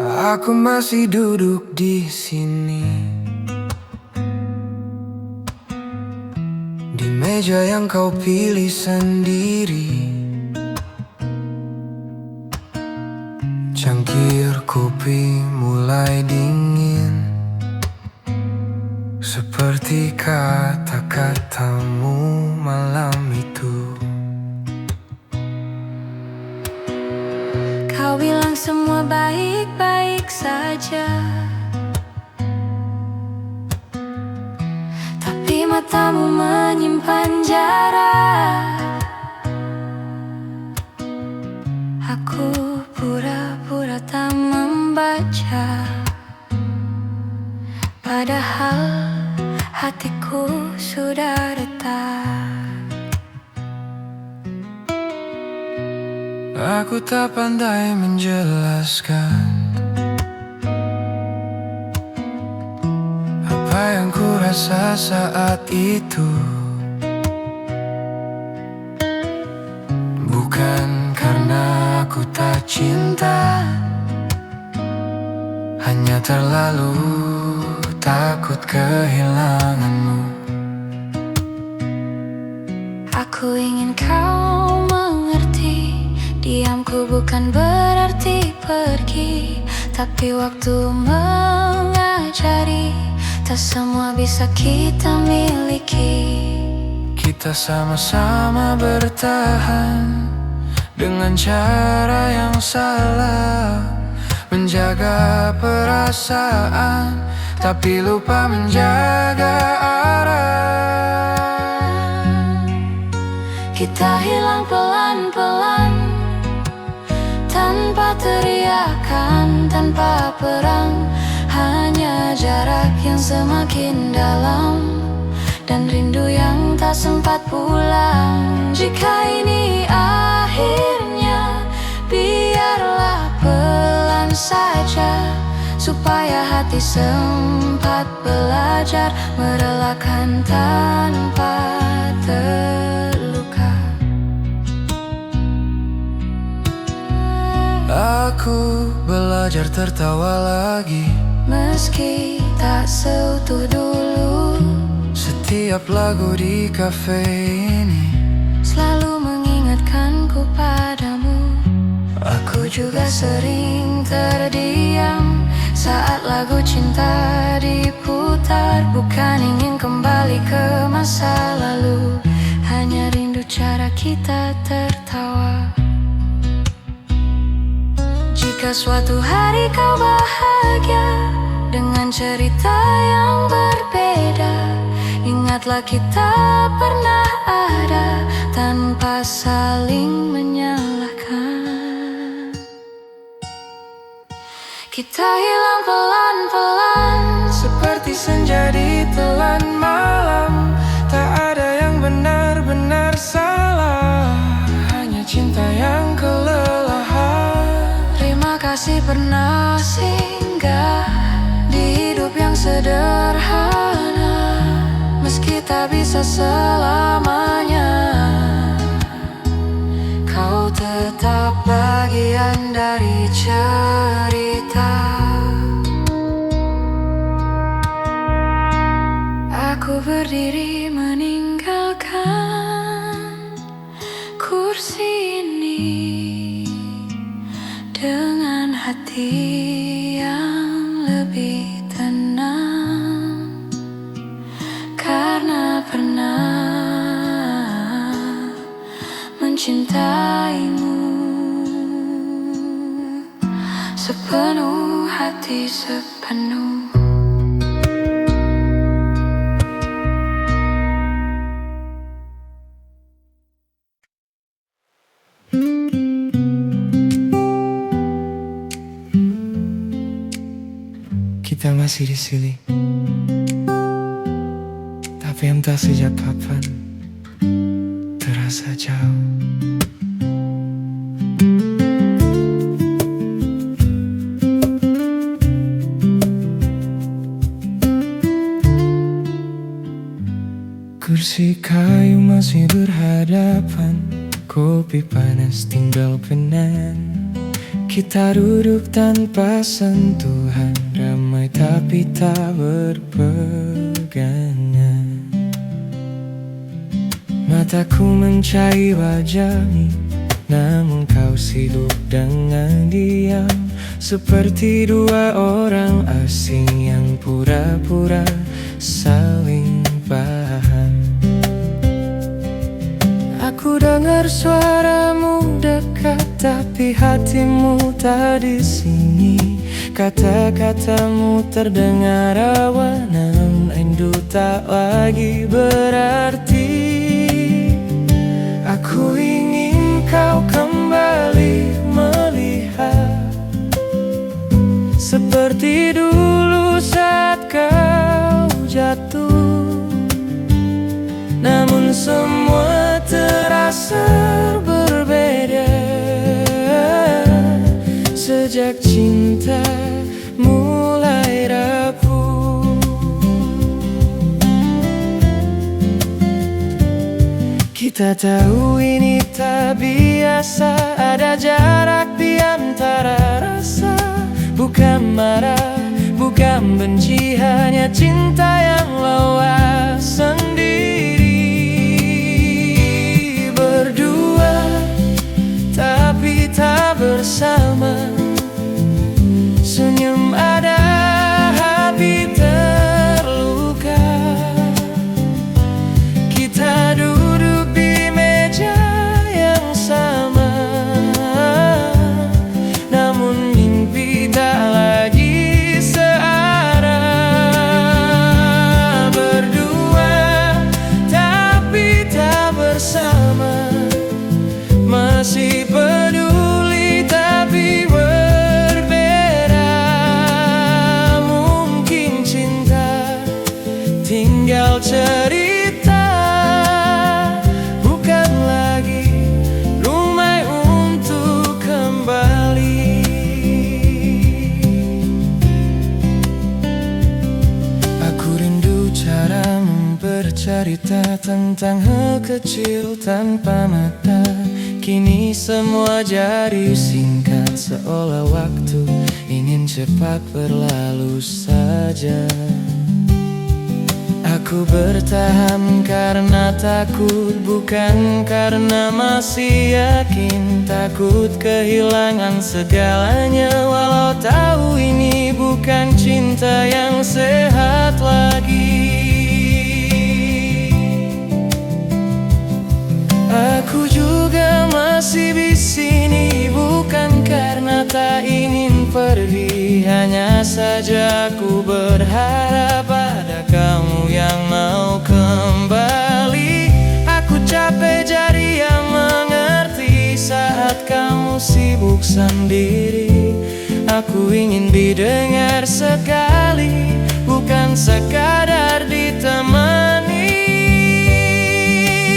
Aku masih duduk di sini, di meja yang kau pilih sendiri. Cangkir kopi mulai dingin, seperti kata-katamu malam itu. Kau bilang semua baik-baik saja, tapi matamu menyimpan jarak. Aku pura-pura tak membaca, padahal hatiku sudah retak. Aku tak pandai menjelaskan apa yang ku rasa saat itu. Bukan karena aku tak cinta, hanya terlalu takut kehilanganmu. Aku ingin kau mengerti, diamku bukan berarti pergi, tapi waktu mengajari, tak semua bisa kita miliki. Kita sama-sama bertahan dengan cara yang salah, menjaga perasaan tapi lupa menjaga arah. Kita hilang pelan-pelan, tanpa teriakan, tanpa perang, hanya jarak yang semakin dalam dan rindu yang tak sempat pulang. Jika ini akhirnya, biarlah pelan saja, supaya hati sempat belajar merelakan tanpa terluka. Aku belajar tertawa lagi, meski tak seutuh dulu. Setiap lagu di kafe ini selalu mengingatkanku padamu. Aku juga sering terdiam saat lagu cinta diputar. Bukan ingin kembali ke masa lalu, hanya rindu cara kita tertawa. Jika suatu hari kau bahagia dengan cerita yang berbeda, ingatlah kita pernah ada tanpa saling menyalahkan. Kita hilang pelan-pelan, seperti senja di telan malam. Tak ada yang benar-benar salah, hanya cinta yang kelelahan. terima kasih pernah singgah di hidup yang sederhana. Meski tak bisa selamanya, kau tetap bagian dari cerita. Aku berdiri meninggalkan kursi ini dengan hati yang lebih tenang, karena pernah mencintaimu sepenuh hati, sepenuh. Kita masih di sini, tapi entah sejak kapan terasa jauh. Kursi kayu masih berhadapan, kopi panas tinggal penan. Kita duduk tanpa sentuhan, ramai tapi tak berpegangan. Mataku mencari wajahmu, namun kau sibuk dengan diam, seperti dua orang asing yang pura-pura saling paham. Aku dengar suaramu dekat, tapi hatimu tak di sini. Kata-katamu terdengar rawan, namun rindu tak lagi berarti. Aku ingin kau kembali melihat seperti dulu saat kau jatuh. Namun semua terasa berbeda sejak cinta mulai rapuh. Kita tahu ini tak biasa, ada jarak di antara rasa. Bukan marah, bukan benci, hanya cinta yang lewas sendiri. Berdua tapi tak bersama, senyum ada, hati terluka. Kita duduk di meja yang sama, namun mimpi tak lagi searah. Berdua tapi tak bersama, masih peduli tapi berbeda. Mungkin cinta tinggal cerita, bukan lagi rumah untuk kembali. Aku rindu caramu bercerita tentang hal kecil tanpa mata. Kini semua jadi singkat, seolah waktu ingin cepat berlalu saja. Aku bertahan karena takut, bukan karena masih yakin. Takut kehilangan segalanya, walau tahu ini bukan cinta yang sehat lagi. Aku juga masih di sini, bukan karena tak ingin pergi. Hanya saja aku berharap ada kamu yang mau kembali. Aku capek jadi yang mengerti saat kamu sibuk sendiri. Aku ingin didengar sekali, bukan sekadar ditemani.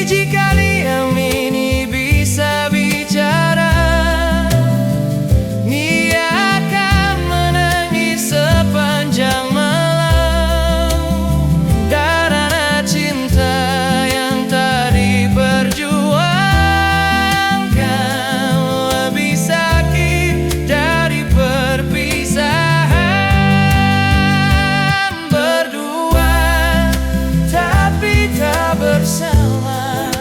Jika diam ini bisa bicara, Nia akan menangis sepanjang malam. Karena cinta yang tak diperjuangkan lebih sakit dari perpisahan. Berdua tapi tak bersama,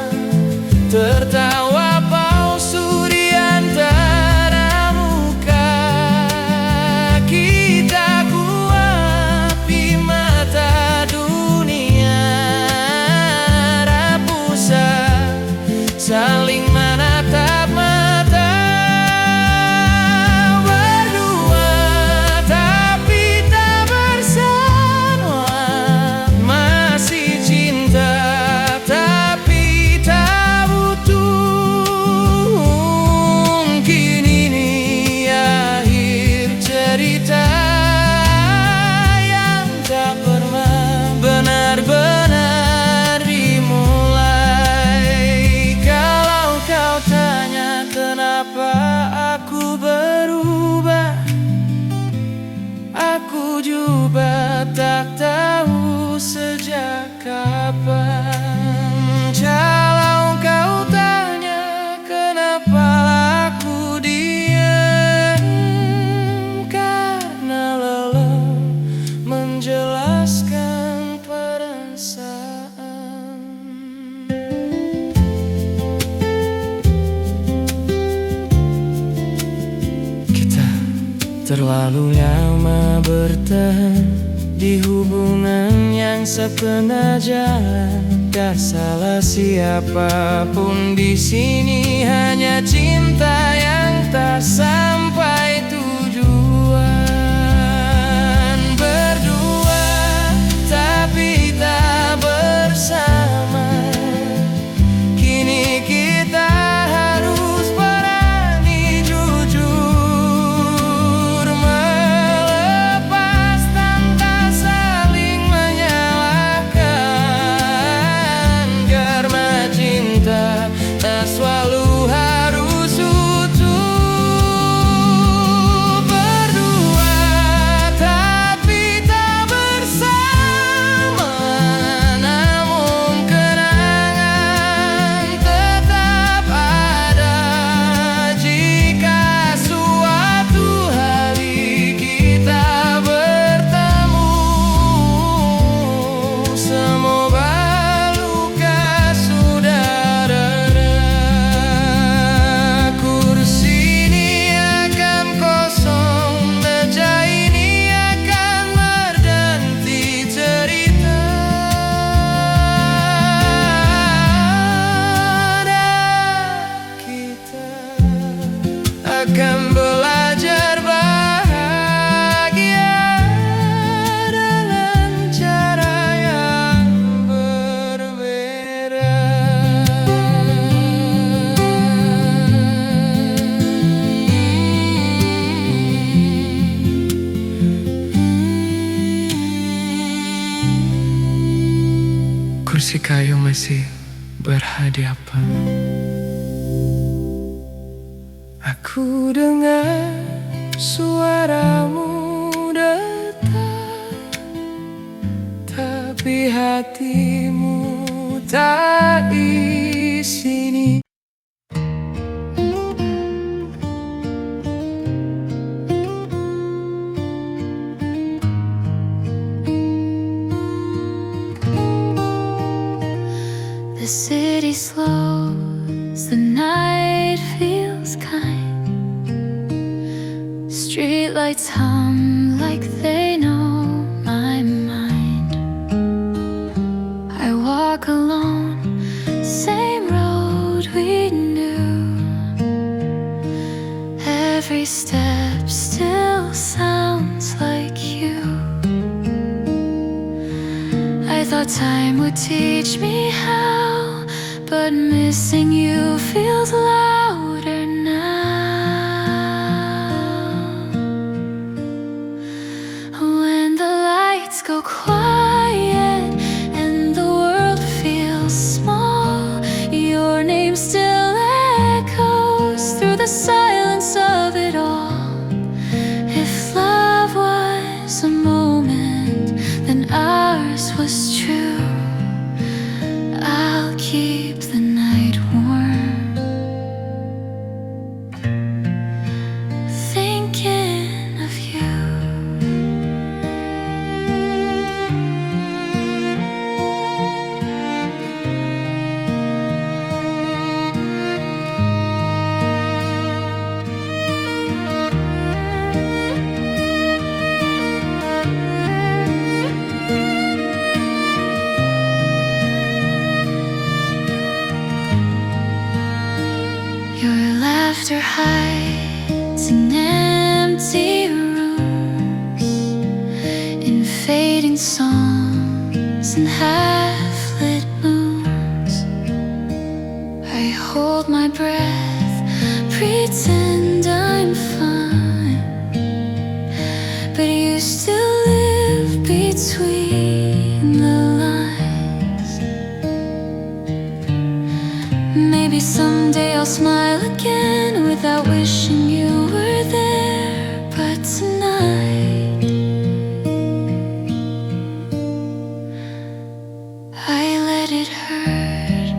tertawa palsu di antara muka. Kita kuat di mata dunia, rapusa saling menatap mata. Berdua tapi tak bersama, masih cinta tapi tak butuh. Mungkin ini akhir cerita yang tak pernah benar-benar dimulai. Kalau kau tanya kenapa aku berubah, aku juga tak tahu sejak kapan. Kalau kau tanya kenapa aku diam, terlalu lama bertahan di hubungan yang sepena jalan. Gak salah siapapun di sini, hanya cinta yang tak sampai tujuan. Berdua tapi tak bersama, kini kita harus berani jujur, melepas tanpa saling menyalahkan. Karena cinta tak selalu harus utuh. Berdua tapi tak bersama, namun kenangan tetap ada. Jika suatu hari kita bertemu, semoga luka sudah reda. Kursi ini akan kosong, meja ini akan berganti cerita. Dan kita akan belajar bahagia dengan cara yang berbeda. Kursi kayu masih berhadapan. Aku dengar suaramu datang, tapi hatimu tak di sini. The city slows, the night feels kind. Streetlights hum like they know my mind. I walk alone, same road we knew. Every step still sounds like you. I thought time would teach me how, but missing you feels louder now. When the lights go quiet and the world feels small, your name still echoes through the silence of it all. If love was a moment, then ours was true. I'll keep the night warm, thinking of you. Your laughter hides in empty rooms, in fading songs and half-lit moons. I hold my breath, pretend I'm fine, but you still live between the lines. Maybe someday I'll smile again without wishing you were there, but tonight I let it hurt.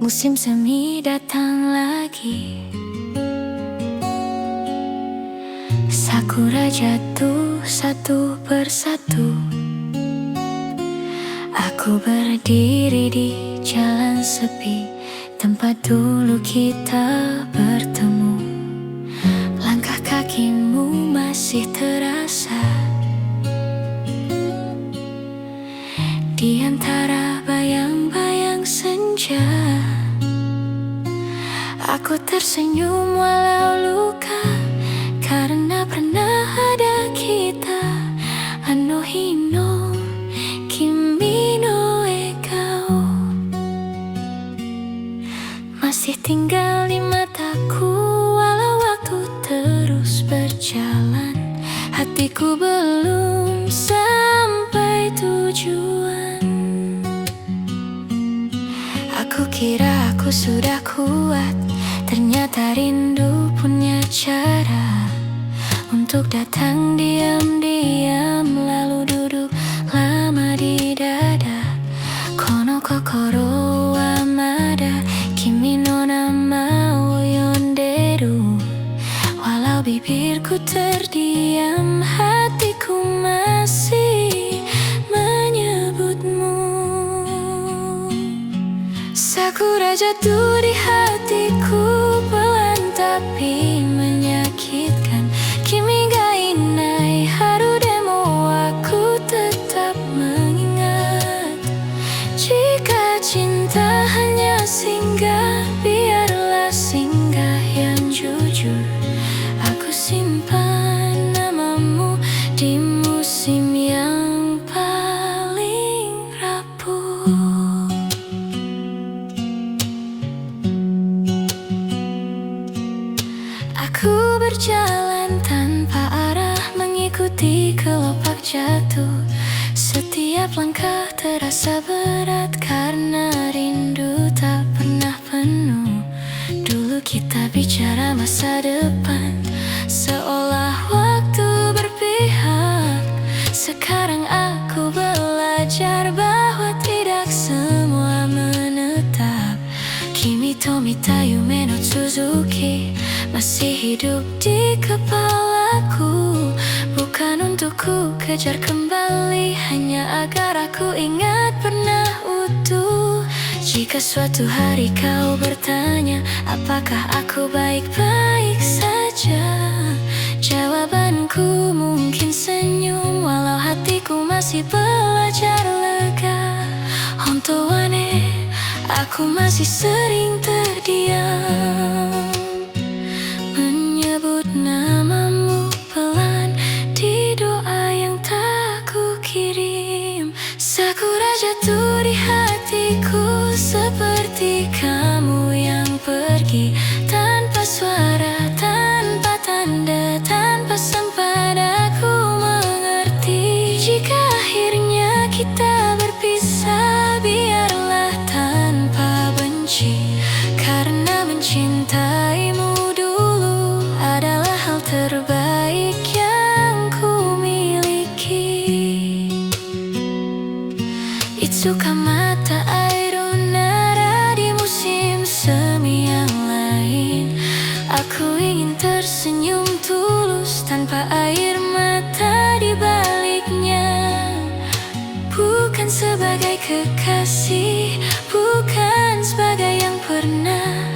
Musim semi datang lagi. Sakura jatuh satu persatu. Aku berdiri di jalan sepi, tempat dulu kita bertemu. Langkah kakimu masih terasa di antara bayang-bayang senja. Aku tersenyum walau luka, karena pernah ada kita. Ano hino kimi no ekao, masih tinggal di mataku. Walau waktu terus berjalan, hatiku belum sampai tujuan. Aku kira aku sudah kuat, ternyata rindu punya cara untuk datang diam-diam, lalu duduk lama di dada. Kono kokoro wa mada kimi no nama wo yonderu. Walau bibirku terdiam, hatiku masih menyebutmu. Sakura jatuh di hatiku, pelan tapi menyakitkan. Kimi ga inai haru demo, aku tetap mengingat. Jika cinta hanya singgah, biarlah singgah yang jujur. Aku simpan namamu di musim yang paling rapuh. Aku berjalan tanpa arah, mengikuti kelopak jatuh. Setiap langkah terasa berat, karena rindu tak pernah penuh. Dulu kita bicara masa depan, seolah waktu berpihak. Sekarang aku belajar bahwa tidak semua menetap. Kimi to mita yume no Suzuki masih hidup di kepalaku. Bukan untuk ku kejar kembali, hanya agar aku ingat pernah utuh. Jika suatu hari kau bertanya, apakah aku baik-baik saja? Jawabanku mungkin senyum, walau hatiku masih belajar lega. Honto wa ne, aku masih sering terdiam, menyebut namamu pelan di doa yang tak ku kirim. Sakura jatuh di hatiku, seperti kamu yang pergi tanpa suara, tanpa tanda, tanpa sempat aku mengerti. Jika akhirnya kita berpisah, biarlah tanpa benci, karena mencintaimu dulu adalah hal terbaik yang ku miliki. Itsuka mata airu nara di musim semi yang lain. Aku ingin tersenyum tulus tanpa air mata di baliknya. Bukan sebagai kekasih, bukan sebagai yang pernah,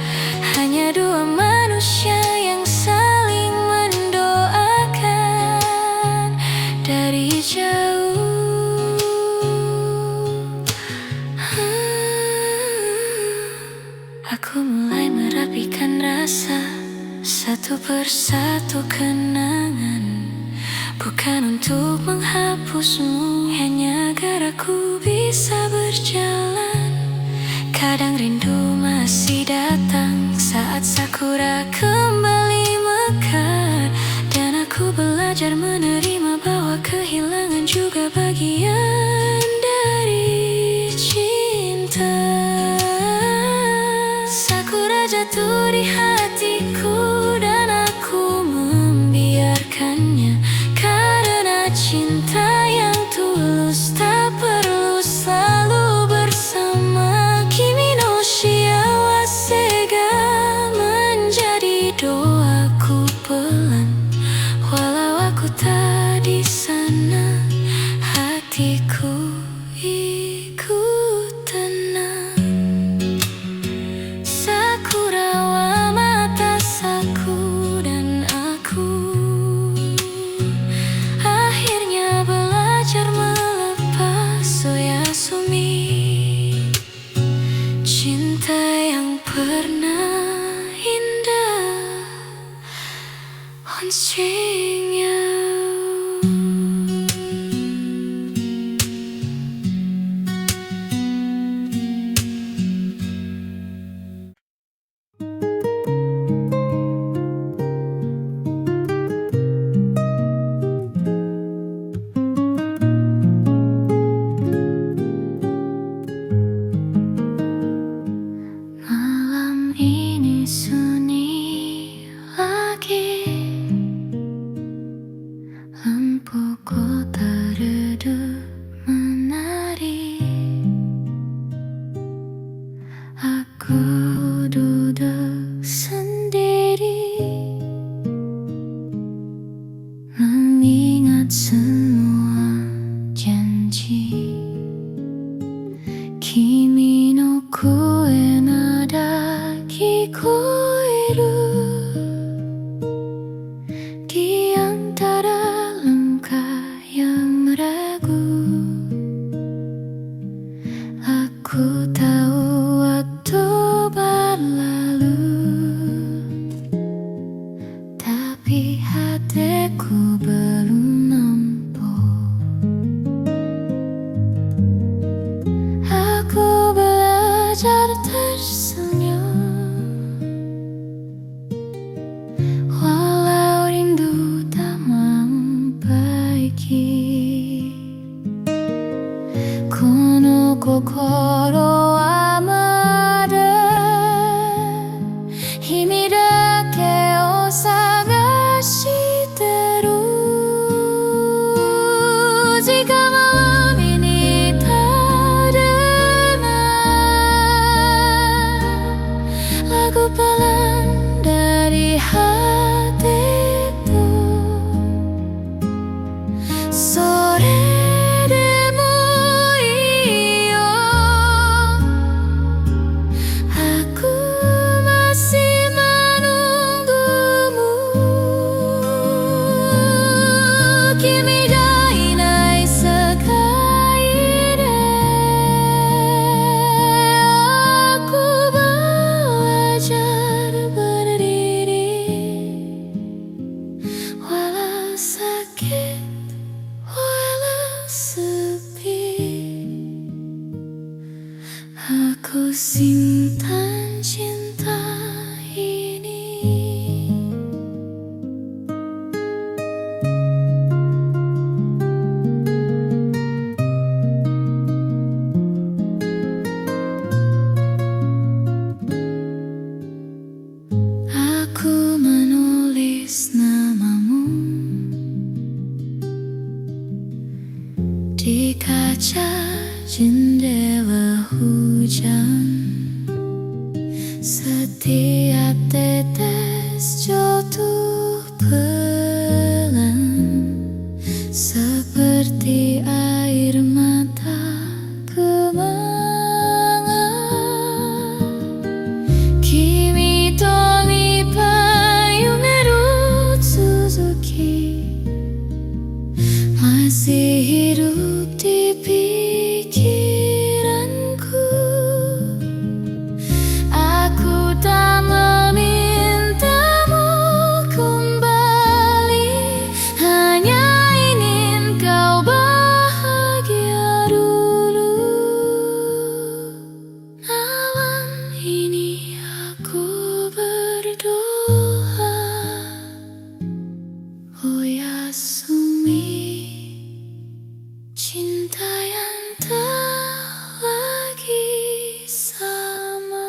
hanya dua manusia yang saling mendoakan dari jauh. Aku mulai merapikan rasa, satu persatu kenangan. Bukan untuk menghapusmu, hanya agar aku bisa berjalan. Kadang rindu masih datang saat sakura kembali mekar, dan aku belajar menerima bahwa kehilangan juga bagian dari cinta. Sakura jatuh di hatiku, dan aku membiarkannya, karena cinta yang tulus tak perlu selalu bersama. Kimi no shiawa ku hidup di antara langkah yang ragu. Aku tahu waktu berlalu, tapi hatiku belum nampak. Aku belajar tersenyum, walau rindu tak membaiki. Kono kokoro wa mada himi dake o sagashiteru. Jika malam ini tak dengar lagu pelan dari hatiku, sore aku simpan cinta ini. Aku menulis namamu di kaca jendela hujan. Setiap tetes jatuh pelan, seperti air mata kemangan. Kimi to mipai yumeru Suzuki masih hidup di pikiranku. Aku tak memintamu kembali, hanya ingin kau bahagia dulu. Malam ini aku berdoa, oh Yasumi, cinta yang tak lagi sama.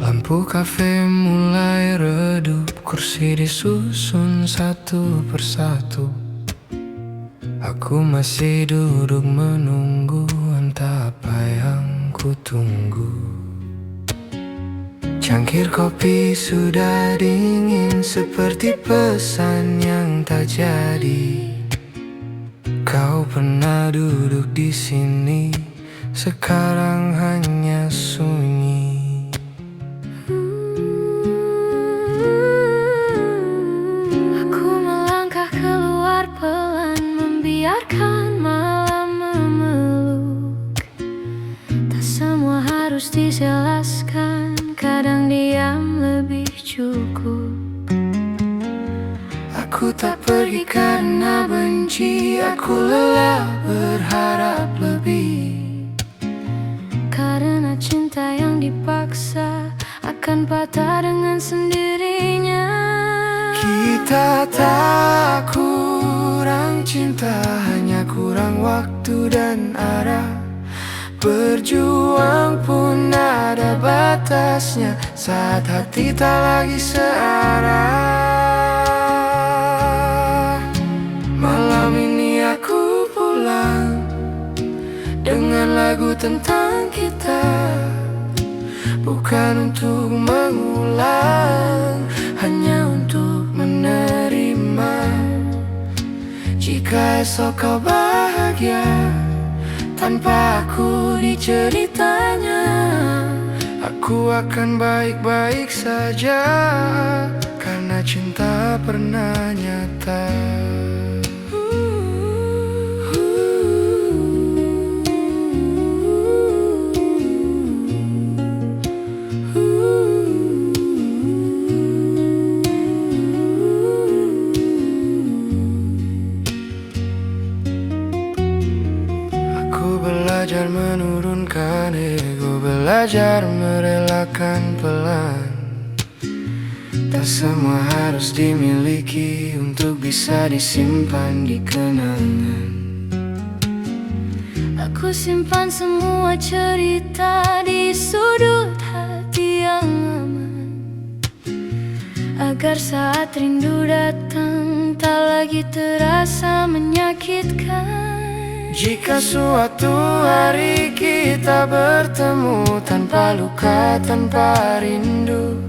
Lampu kafe mulai redup, kursi disusun satu persatu. Aku masih duduk menunggu, entah apa yang ku tunggu. Cangkir kopi sudah dingin, seperti pesan yang tak jadi. Kau pernah duduk di sini, sekarang hanya sunyi. Biarkan malam memeluk, tak semua harus dijelaskan, kadang diam lebih cukup. Aku tak pergi karena benci, aku lelah berharap lebih. Karena cinta yang dipaksa akan patah dengan sendirinya. Kita tak kurang cinta, hanya kurang waktu dan arah. Berjuang pun ada batasnya, saat hati tak lagi searah. Malam ini aku pulang dengan lagu kita, bukan untuk mengulang, hanya untuk menerima. Jika esok kau bahagia tanpa aku di ceritanya, aku akan baik-baik saja, karena cinta pernah nyata. Aku belajar menurunkan ego, belajar merelakan pelan. Tak semua harus dimiliki untuk bisa disimpan di kenangan. Aku simpan semua cerita di sudut hati yang aman, agar saat rindu datang tak lagi terasa menyakitkan. Jika suatu hari kita bertemu tanpa luka, tanpa rindu,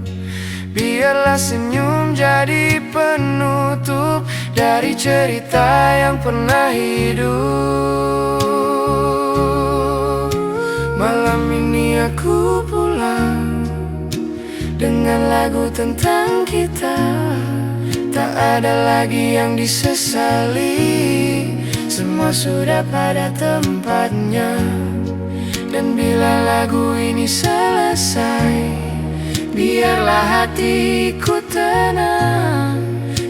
biarlah senyum jadi penutup dari cerita yang pernah hidup. Malam ini aku pulang dengan lagu tentang kita. Tak ada lagi yang disesali, semua sudah pada tempatnya. Dan bila lagu ini selesai, biarlah hatiku tenang,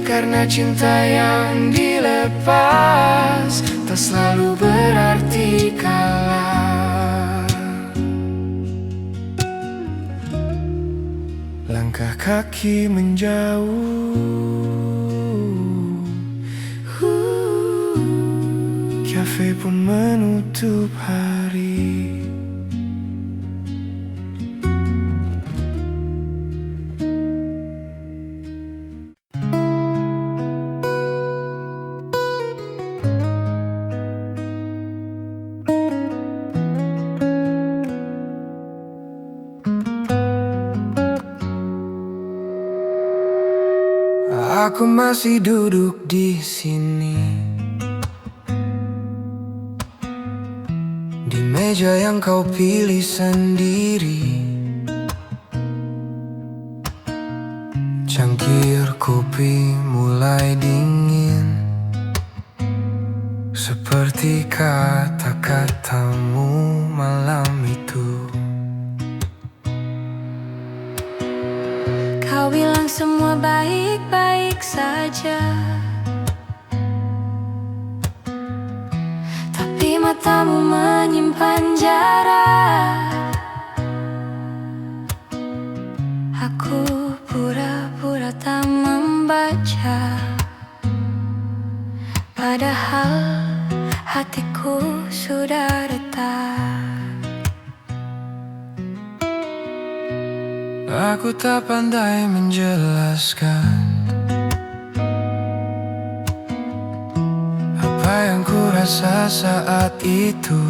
karena cinta yang dilepas tak selalu berarti kalah. Langkah kaki menjauh, kafe pun menutup hari. Aku masih duduk di sini, di meja yang kau pilih sendiri. Cangkir kopi mulai dingin, seperti kata-katamu malam itu. Kau bilang semua baik-baik saja, tapi matamu menyimpan jarak. Aku pura-pura tak membaca, padahal hatiku sudah retak. Aku tak pandai menjelaskan apa yang ku rasa saat itu.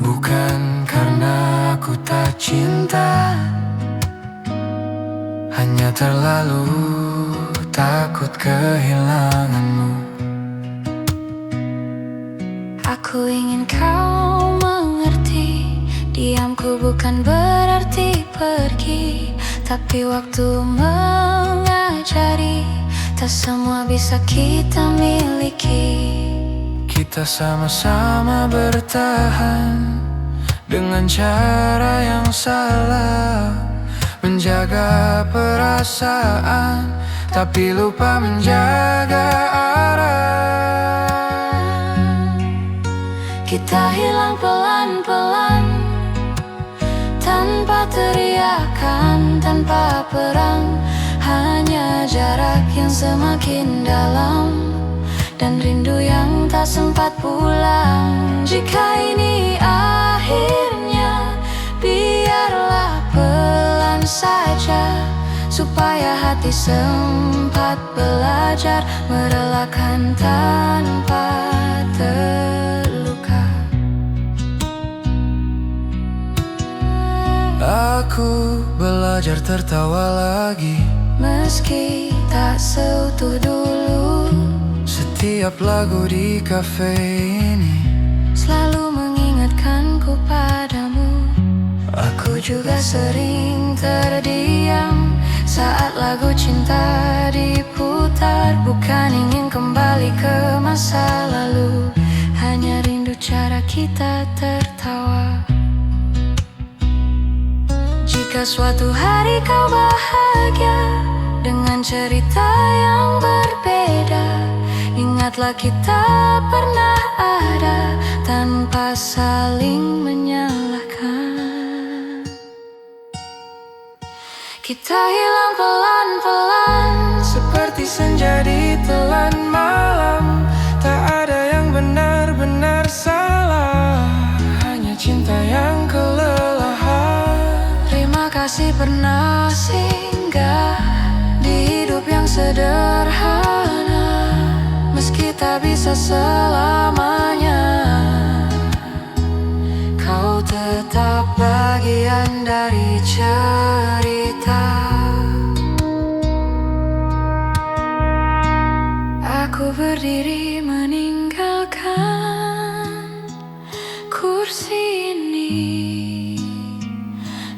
Bukan karena aku tak cinta, hanya terlalu takut kehilanganmu. Aku ingin kau mengerti, diamku bukan berarti pergi, tapi waktu mengajari, tak semua bisa kita miliki. Kita sama-sama bertahan dengan cara yang salah, menjaga perasaan tapi lupa menjaga arah. Kita hilang pelan-pelan, tanpa teriakan, tanpa perang, hanya jarak yang semakin dalam dan rindu yang tak sempat pulang. Jika ini akhirnya, biarlah pelan saja, supaya hati sempat belajar merelakan tanpa terluka. Aku belajar tertawa lagi, meski tak seutuh dulu. setiap lagu di kafe ini Selalu mengingatkanku padamu. Aku Juga sering terdiam saat lagu cinta diputar. Bukan ingin kembali ke masa lalu, hanya rindu cara kita tertawa. Jika suatu hari kau bahagia dengan cerita yang berbeda, ingatlah kita pernah ada tanpa saling menyalahkan. Kita hilang pelan-pelan seperti senja di telan malam. Tak ada yang benar-benar salah, hanya cinta yang kelelahan. Terima kasih pernah singgah di hidup yang sederhana. Meski tak bisa selamanya, kau tetap bagian dari cerita. Aku berdiri meninggalkan kursi ini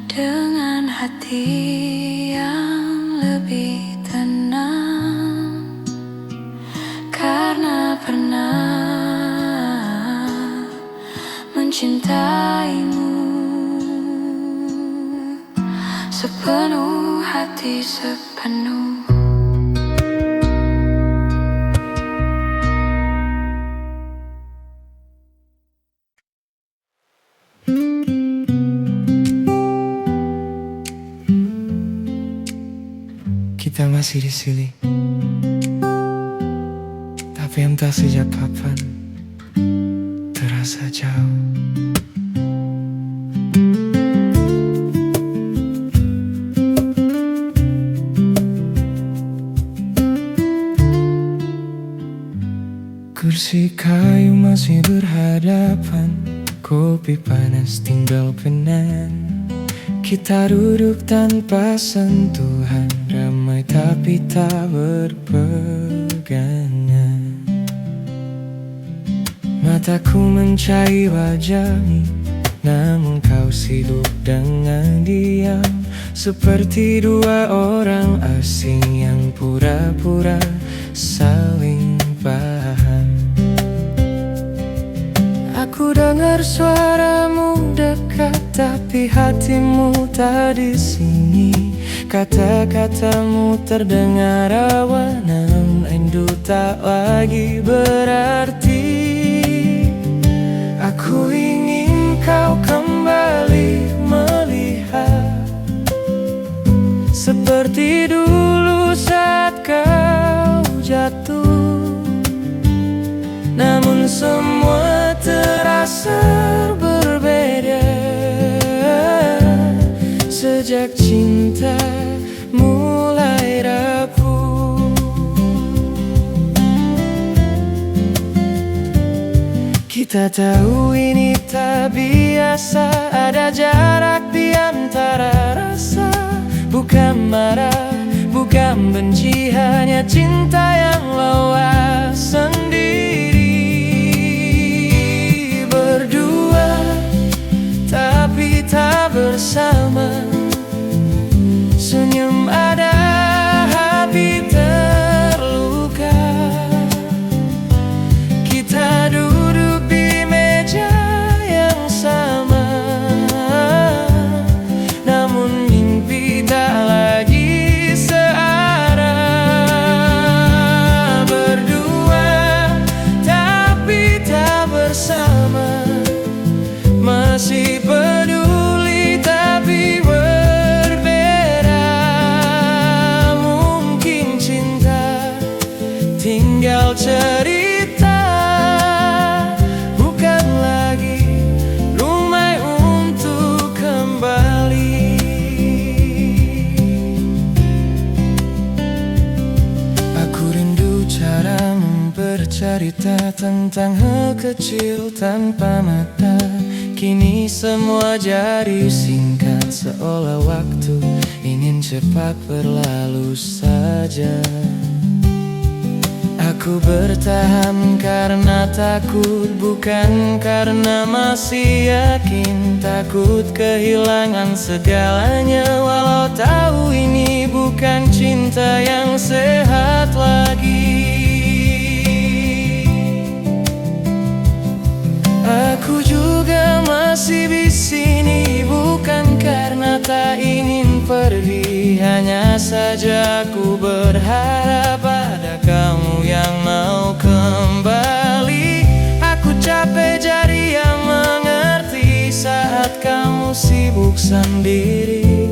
dengan hati yang lebih tenang, karena pernah mencintaimu sepenuh hati, sepenuh. Kita masih di sini, tapi entah sejak kapan terasa jauh. Kursi kayu masih berhadapan, kopi panas tinggal penan. Kita duduk tanpa sentuhan, ramai tapi tak berpegangan. Mataku mencari wajahmu, namun kau sibuk dengan diam. Seperti dua orang asing yang pura-pura saling paham. Aku dengar suaramu dekat, tapi hatimu tak di sini. Kata-katamu terdengar rawan, namun rindu tak lagi berarti. Aku ingin kau kembali melihat seperti dulu saat kau jatuh. Namun semua terasa berbeda sejak cinta mulai rapuh. Kita tahu ini tak biasa, ada jarak di antara rasa. Bukan marah, bukan benci, hanya cinta yang lelah sendiri. Berdua tapi tak bersama, senyum ada hati terluka. Kita duduk di meja yang sama, namun mimpi tak lagi searah. Berdua tapi tak bersama, masih peduli tapi berbeda. Mungkin cinta tinggal cerita, bukan lagi rumah untuk kembali. Aku rindu cara bercerita tentang hal kecil tanpa mata. Kini semua jadi singkat, seolah waktu ingin cepat berlalu saja. Aku bertahan karena takut, bukan karena masih yakin. Takut kehilangan segalanya, walau tahu ini bukan cinta yang sehat lagi. Aku juga masih di sini, bukan karena tak ingin pergi. Hanya saja aku berharap ada kamu yang mau kembali. Aku capek jadi yang mengerti saat kamu sibuk sendiri.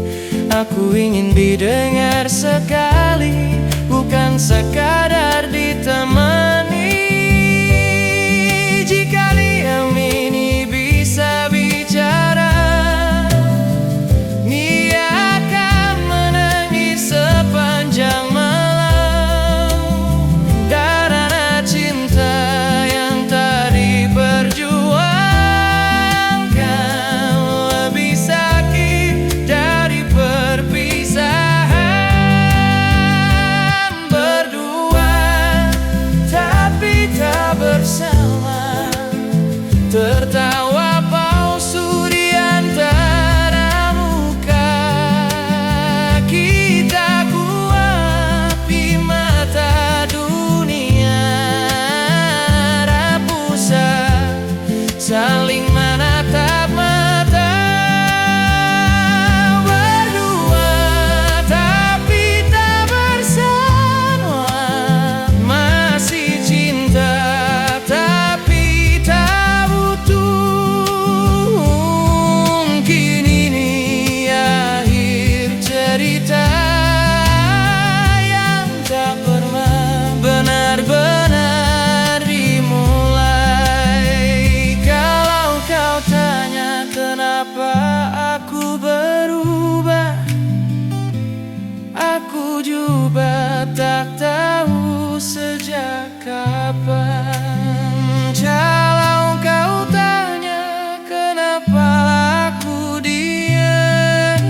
Aku ingin didengar sekali, bukan sekadar ditemani. Jika diam ini bisa bicara, Nia akan menangis sepanjang malam. Karena cinta yang tak diperjuangkan lebih sakit dari perpisahan. Berdua tapi tak bersama, tertawa palsu di antara muka kita. Kuat di mata dunia, rapusan saling menatap mata. Berdua tapi tak bersama, masih cinta tapi tak butuh. Mungkin ini akhir cerita yang tak pernah benar-benar dimulai. Kalau kau tanya kenapa aku berubah, aku juga tak tahu sejak kapan. Kalau kau tanya kenapa aku diam,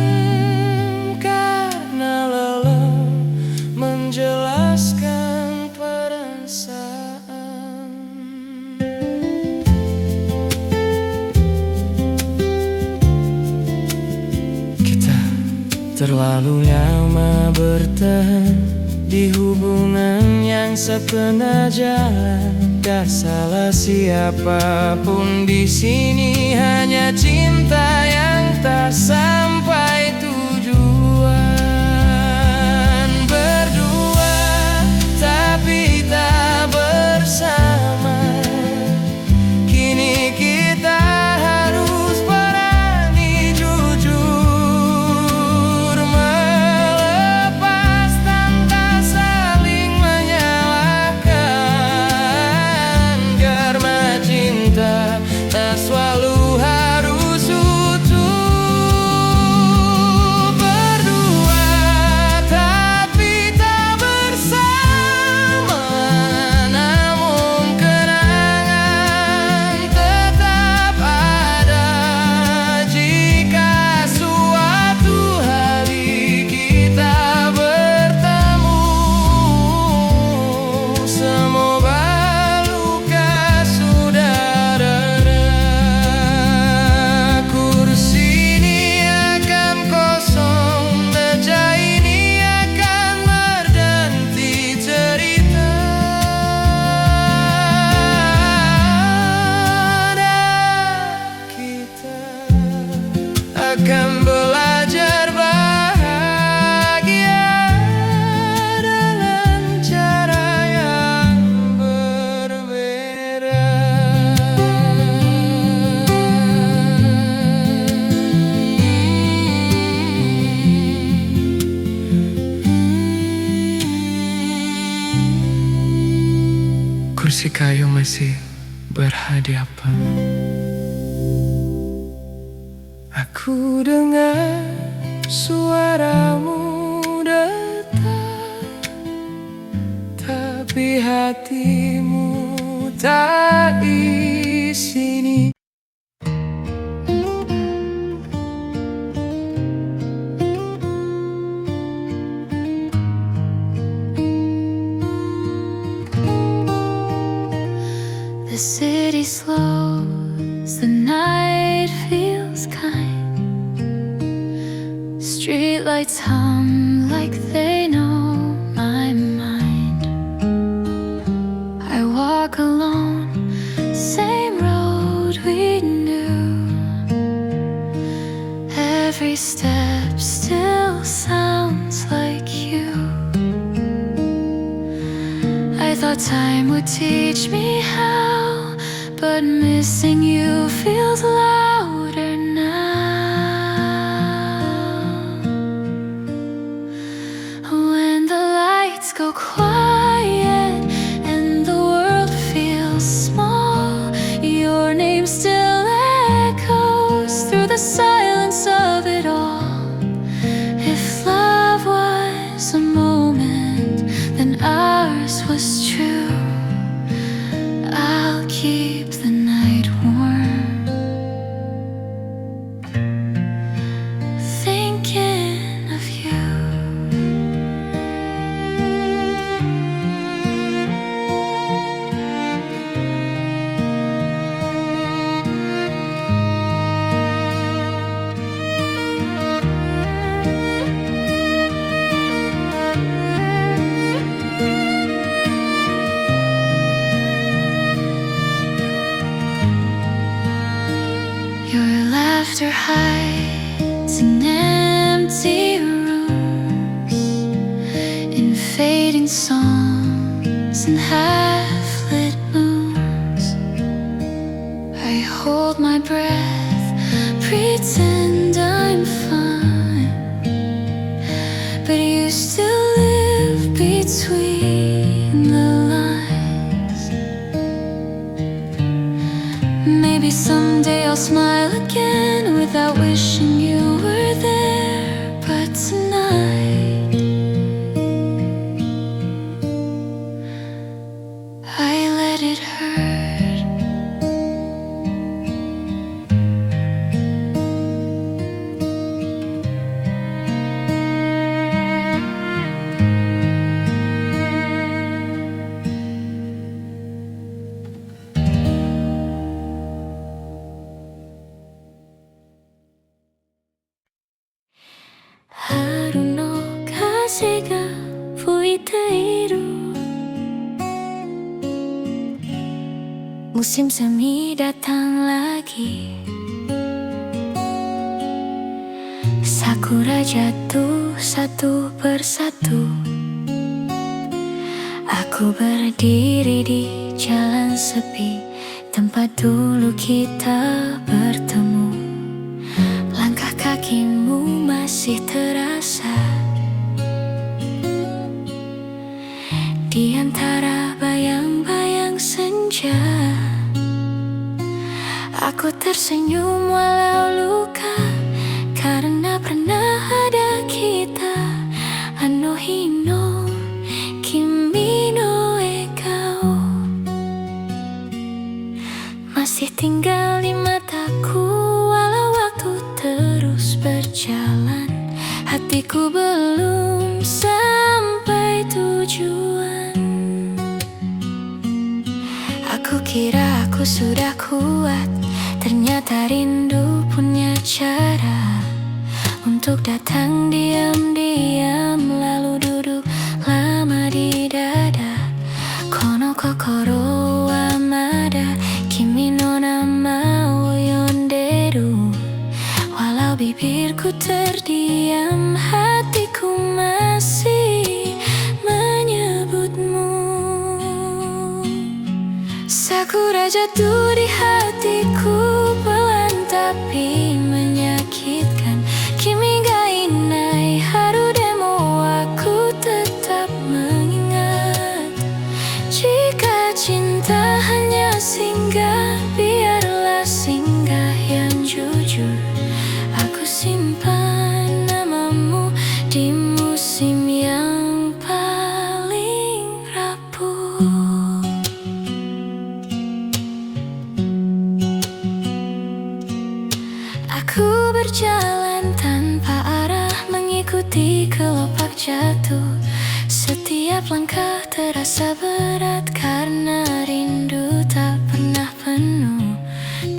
karena lelah menjelaskan perasaan. Kita terlalu lama bertahan di hubungan yang setengah jalan. Gak salah siapapun di sini, hanya cinta yang tak sampai tujuan. Berdua tapi tak bersama, kini kita harus berani jujur melepas tanpa saling menyalahkan. Karena cinta tak selalu harus utuh. Berdua tapi tak bersama, namun kenangan tetap ada. Jika suatu hari kita bertemu, semoga luka sudah reda. Kursi ini akan kosong, meja ini akan berganti cerita. Dan kita akan belajar bahagia dengan cara yang berbeda. Kursi kayu masih berhadapan. Aku dengar suaramu detak, tapi hatimu tak di sini. The city slows, the night feels kind. Streetlights hum like they know my mind. I walk alone, same road we knew. Every step still sounds like you. I thought time would teach me how, but missing you feels louder now. When the lights go quiet and the world feels small, your name still echoes through the silence of it all. If love was a moment, then ours was true. I'll keep the night warm, thinking of you. Your laughter hides in empty rooms, in fading songs and half-lit moons. I hold my breath, pretend I'm fine, but you still live between the lines. Maybe someday I'll smile again without wishing you were there, but tonight I let it hurt. Haru no kaze ga fuiteiru, musim semi datang lagi. Sakura jatuh satu persatu. Aku berdiri di jalan sepi, tempat dulu kita bertemu. Langkah kakimu masih terasa di antara bayang-bayang senja. Aku tersenyum walau luka, karena pernah ada kita. Ano hino kimi no ekao masih tinggal di mataku. Walau waktu terus berjalan, hatiku belum sampai tujuan. Aku kira aku sudah kuat, ternyata rindu punya cara untuk datang diam-diam, lalu duduk lama di dada. Kono kokoro wa mada kimi no nama wo yonderu. Walau bibirku terdiam, hatiku masih menyebutmu. Sakura jatuh di hatiku, pelan tapi menyakitkan. Kimi ga inai haru demo, aku tetap mengingat. Jika cinta hanya singgah, biarlah singgah yang jujur. Aku simpan namamu di musim yang paling rapuh. Aku berjalan tanpa arah, mengikuti kelopak jatuh. Setiap langkah terasa berat karena rindu tak pernah penuh.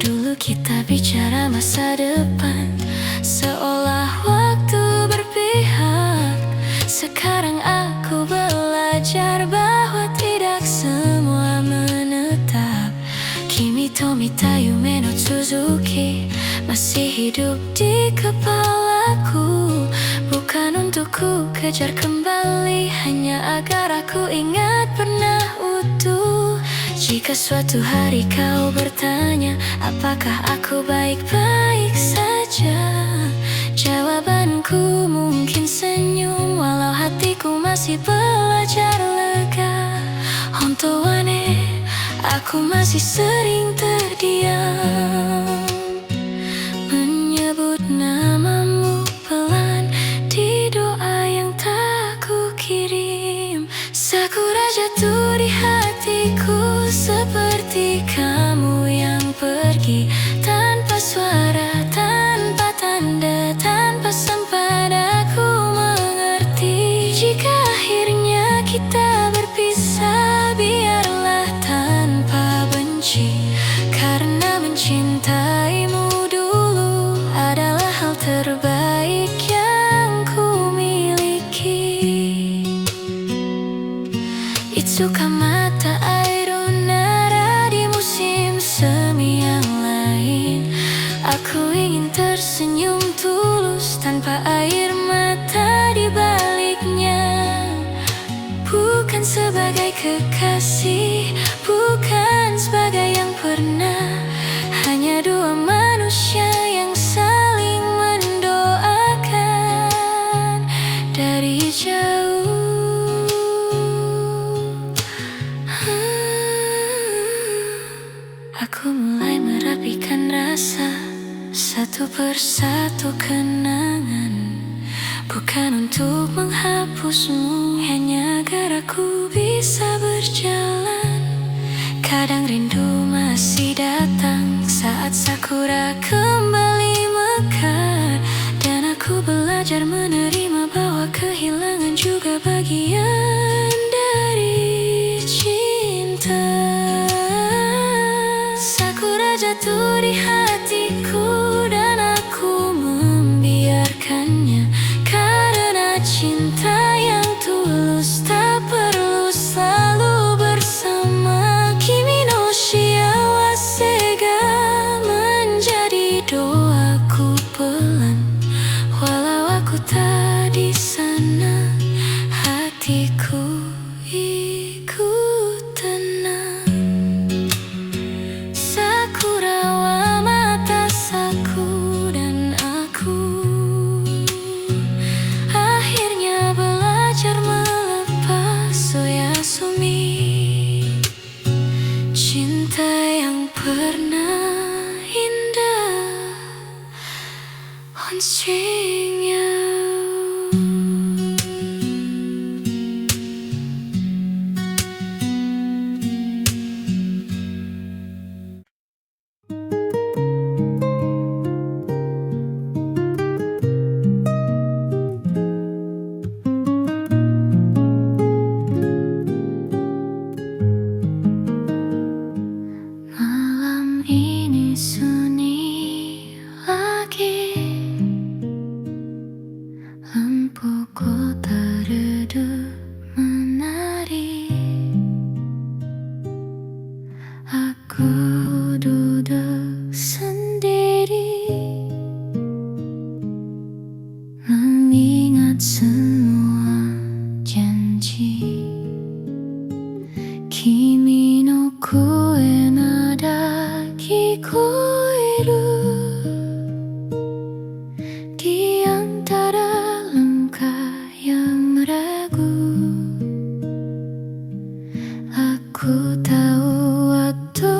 Dulu kita bicara masa depan, seolah waktu berpihak. Sekarang aku belajar bahwa tidak semua menetap. Kimi to mita yume no Suzuki masih hidup di kepalaku. Bukan untuk ku kejar kembali, hanya agar aku ingat pernah utuh. Jika suatu hari kau bertanya, apakah aku baik-baik saja? Jawabanku mungkin senyum, walau hatiku masih belajar lega. Honto wa ne, aku masih sering terdiam, menyebut namamu pelan di doa yang tak ku kirim. Sakura jatuh di hatiku seperti kamu yang pergi tanpa suara, tanpa tanda, tanpa sempat aku mengerti. Jika akhirnya kita berpisah, biarlah tanpa benci, karena mencintaimu dulu adalah hal terbaik yang ku miliki. Itsuka mata air nara di musim semi yang lain. Aku ingin tersenyum tulus tanpa air mata di baliknya. Bukan sebagai kekasih, bukan sebagai yang pernah, hanya dua manusia yang saling mendoakan dari jauh. Aku mulai merapikan rasa, satu persatu kenangan. Bukan untuk menghapusmu, hanya agar aku bisa berjalan. Kadang rindu masih datang saat sakura kembali mekar, dan aku belajar menerima bahwa kehilangan juga bagian dari cinta. Sakura jatuh di hatiku dan aku membiarkannya, karena cinta yang tulus tak perlu selalu bersama. Kimi no shiawase ga menjadi doaku pelan, walau aku tak di sana, hatiku ikut tenang. Sakura wa mata saku dan aku akhirnya belajar melepas oyasumi. Cinta yang pernah indah on string you. Malam ini sunyi lagi, lampu kota redup menari. Aku duduk sendiri, mengingat semua janji. Kimi no koe nada kikoeru di antara langkah yang ragu. Aku tahu waktu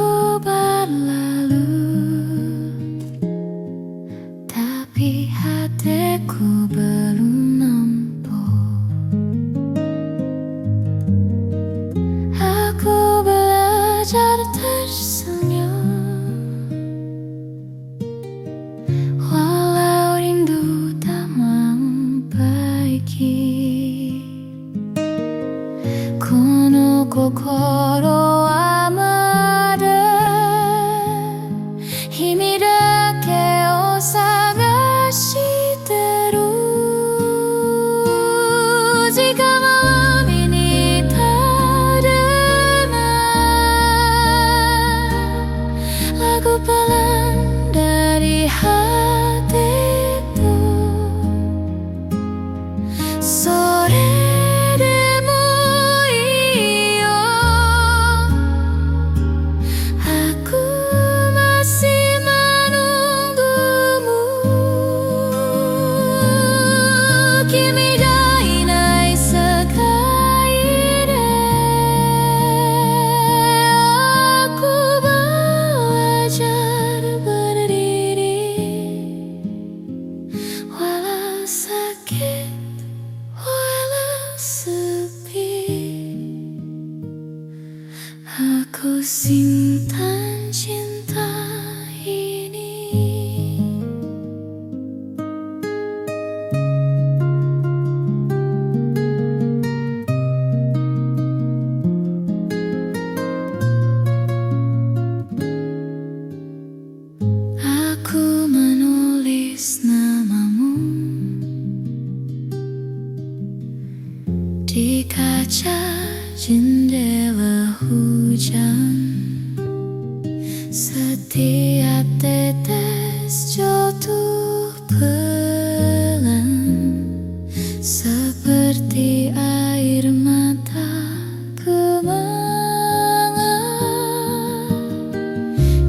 berlalu, tapi hatiku belum nampak. Aku belajar tersenyum, walau rindu tak membaiki. Kono kokoro wa mada simpan cinta ini. Aku menulis namamu di kaca jendela hujan. Setiap tetes jatuh pelan, seperti air mata kemangan.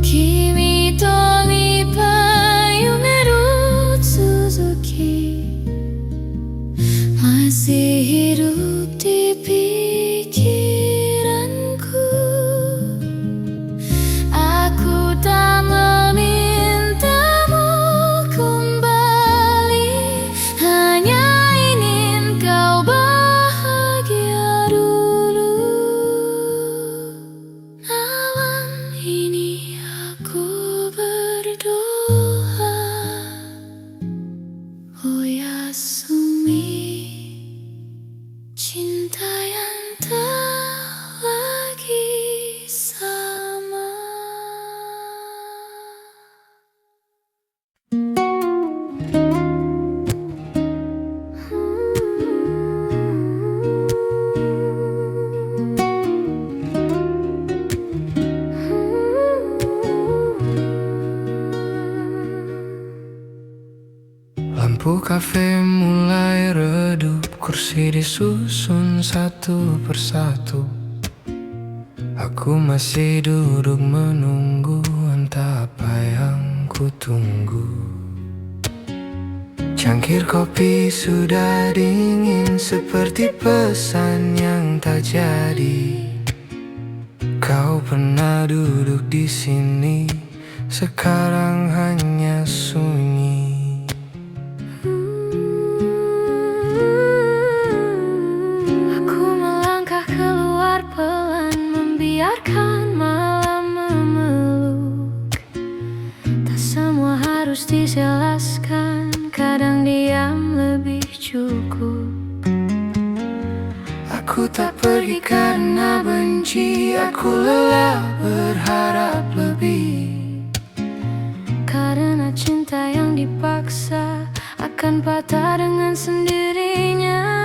Kimi to nipa yume Suzuki masih hidup di pikiranku. Aku tak memintamu kembali, hanya ingin kau bahagia dulu. Malam ini aku berdoa, oh Yasumi, cinta yang tak lagi sama. Lampu kafe mulai redup, kursi disusun satu persatu. Aku masih duduk menunggu, entah apa yang ku tunggu. Cangkir kopi sudah dingin, seperti pesan yang tak jadi. Kau pernah duduk di sini, sekarang hanya sunyi. Biarkan malam memeluk, tak semua harus dijelaskan, kadang diam lebih cukup. Aku tak pergi karena benci, aku lelah berharap lebih. Karena cinta yang dipaksa akan patah dengan sendirinya.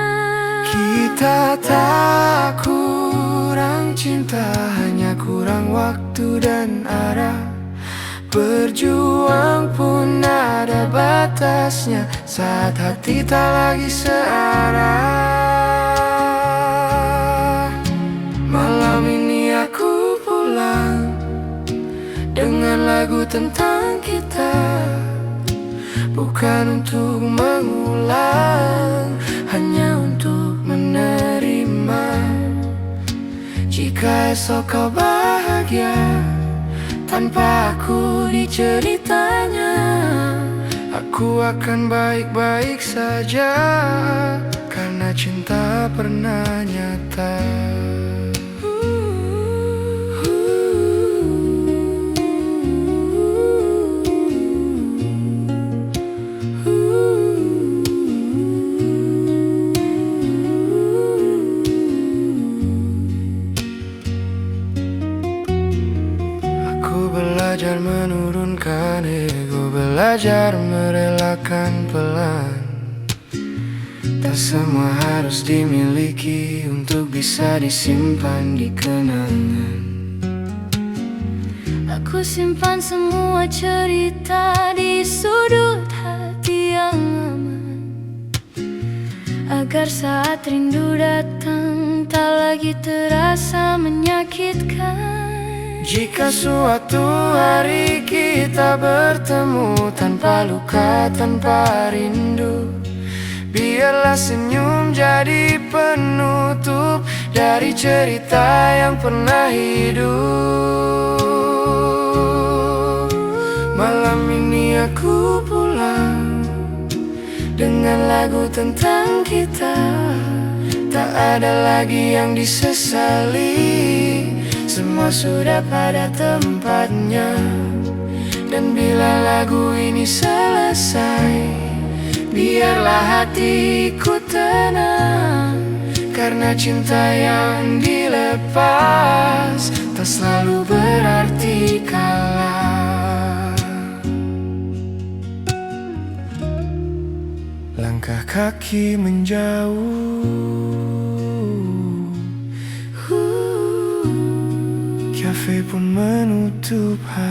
Kita tak kurang cinta, hanya kurang waktu dan arah. Berjuang pun ada batasnya, saat hati tak lagi searah. Malam ini aku pulang dengan lagu tentang kita, bukan untuk mengulang, hanya untuk menerima. Jika esok kau bahagia tanpa aku di ceritanya, aku akan baik-baik saja, karena cinta pernah nyata. Belajar menurunkan ego, belajar merelakan pelan. Tak semua harus dimiliki untuk bisa disimpan di kenangan. Aku simpan semua cerita di sudut hati yang aman, agar saat rindu datang tak lagi terasa menyakitkan. Jika suatu hari kita bertemu tanpa luka, tanpa rindu, biarlah senyum jadi penutup dari cerita yang pernah hidup. Malam ini aku pulang dengan lagu tentang kita, tak ada lagi yang disesali. semua sudah pada tempatnya. Dan bila lagu ini selesai, biarlah hatiku tenang, karena cinta yang dilepas tak selalu berarti kalah. Langkah kaki menjauh, kafe pun menutup hari.